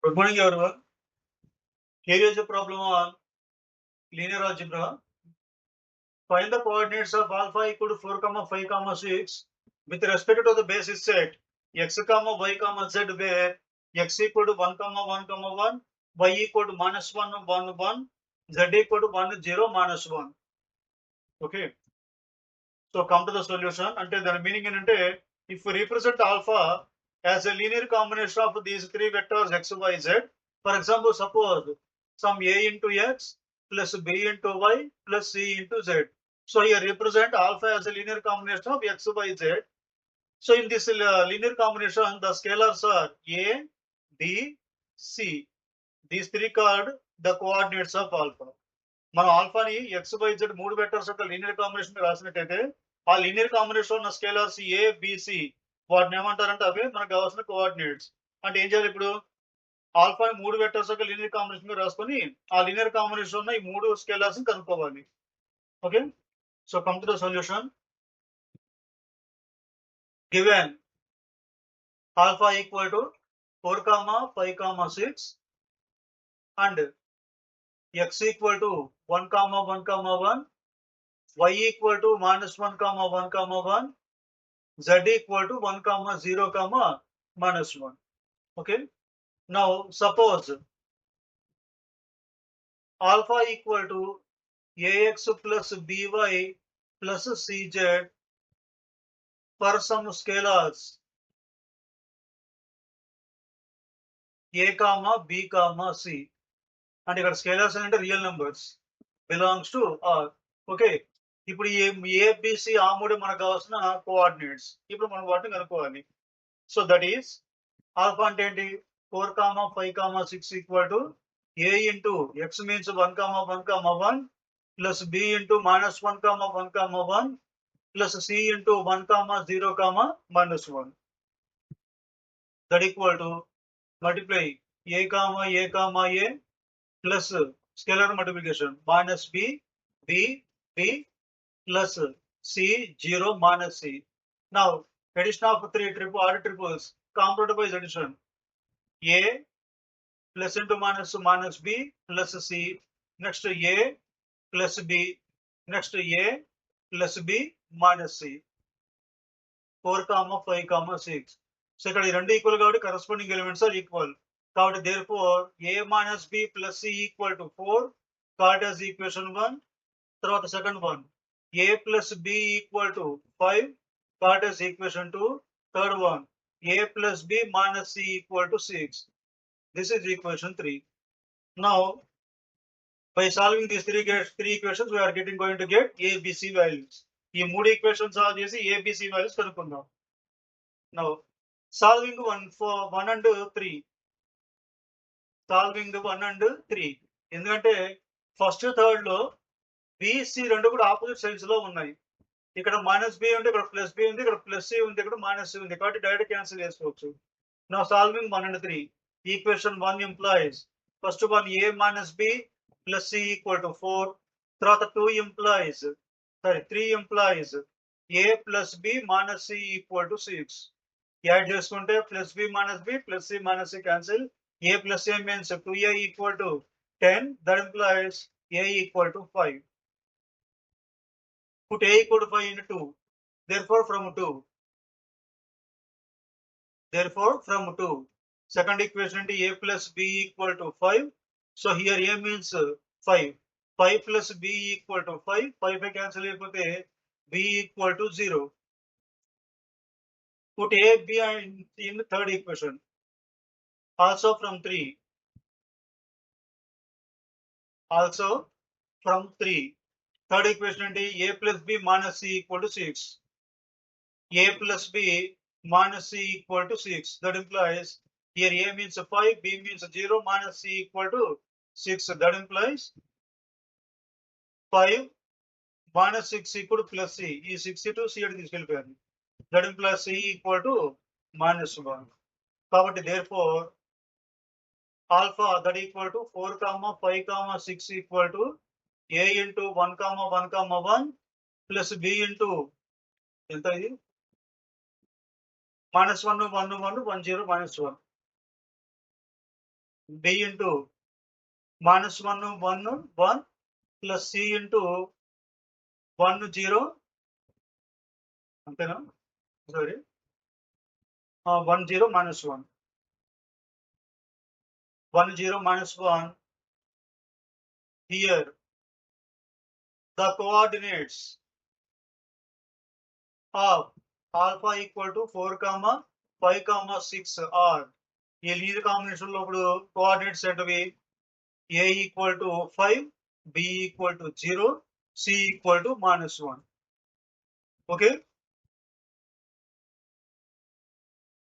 Good morning, everyone. Here is a problem on linear algebra. Find the coordinates of alpha equal to 4, 5, 6 with respect to the basis set x, y, z, where x equal to 1, 1, 1, y equal to -1, 1, 1, z equal to 1, 0, -1. Okay. So come to the solution. Ante the meaning ఏంటంటే if we represent alpha as a linear combination of these three vectors x, y, z, for example, suppose some a into x plus b into y plus c into z. So here represent alpha as a linear combination of x, y, z. So in this linear combination, the scalars are a, b, c. These three called the coordinates of alpha. మనం ఆల్ఫాని X by Z మూడు vectors యొక్క linear combination రాసినట్టయితే ఆ linear combination ఉన్న scalers ఏ BC వాటిని ఏమంటారంటే అవే మనకు కావాల్సిన coordinates. అంటే ఏం చేయాలి ఇప్పుడు ఆల్ఫాని మూడు వెక్టర్స్ యొక్క లీనియర్ కాంబినేషన్ రాసుకొని ఆ లీనియర్ కాంబినేషన్ ఉన్న ఈ మూడు స్కేలర్స్ కనుక్కోవాలి. Okay, so come to the solution. Given alpha equal to 4, 5, 6 and x equal to 1, 1, 1, y equal to -1, 1, 1, z equal to 1, 0, -1. Okay. Now suppose alpha equal to ax plus by plus cz for some scalars a, b, c. అంటే ఇక్కడ scalars అంటే real numbers belongs to R. Okay, ఇప్పుడు ABC ఆ మూడు మనకు కావాల్సిన coordinates. ఇప్పుడు మనం వాటిని కనుక్కోవాలి. సో దట్ ఈస్ ఆల్ఫా అంటే ఏంటి 4, 5, 6 equal to a into x means 1, 1, 1 plus b into -1, 1, 1 plus c into 1, 0, -1. That equal to multiply a, plus scalar multiplication minus b, plus c, 0, minus c. Now addition of three odd triples, component-wise addition. A plus into minus b plus c. Next a plus b. Next a plus b minus c. 4, 5, 6. So ఇక్కడ ఈ రెండు equal కాబట్టి corresponding elements are equal. కాబట్టి therefore a minus b plus c equal to 4. Called as equation 1. తర్వాత second one a plus b equal to 5. Called as equation 2. Third one a plus b minus c equal to 6. This is equation 3. Now by solving these three equations we are going to get a, b, c values. ఈ మూడు equations solve చేసి a, b, c values కనుక్కుందాం. Now solving 1 and 3. Solving 1 and 3. ఎందుకంటే first third లో BC రెండు కూడా opposite sides లో ఉన్నాయి. ఇక్కడ -b ఉంది, ఇక్కడ +b ఉంది, ఇక్కడ +c ఉంది, ఇక్కడ -c ఉంది. కాబట్టి డైరెక్ట్ క్యాన్సిల్ చేసుకోవచ్చు. Now solving 1 and 3. Equation 1 implies first one a minus b plus c equal to 4. తర్వాత 3 implies a plus b minus c equal to 6. Add చేసుకుంటే +b minus b plus c minus c cancel. A plus a means 2a equal to 10. That implies a equal to 5. Put a equal to 5 into 2. Therefore from 2. Second equation into a plus b equal to 5. So here a means 5. 5 plus b equal to 5. 5 cancel అయిపోతే b equal to 0. Put a, b in the third equation. Also from 3. Third equation into a plus b minus c equal to 6. A plus b minus c equal to 6. That implies here a means 5, b means 0, minus c equal to 6. That implies 5 minus 6 equal to plus c. Is 62 c at this value. That implies c equal to -1. కాబట్టి therefore alpha that equal to 4, 5, 6 equal to a into 1, 1, plus b into ఎంత ఇది -1, 1, 1, 1, 0, -1. B into minus 1, 1, 1 plus C into 1, 0. Antena? Sorry. 1, 0 minus 1. 1, 0 minus 1. Here, the coordinates of alpha equal to 4, 5, 6 are. ఈ linear combination లో ఇప్పుడు coordinates ఏంటివి? A equal to 5, B equal to 0, C equal to -1. Okay.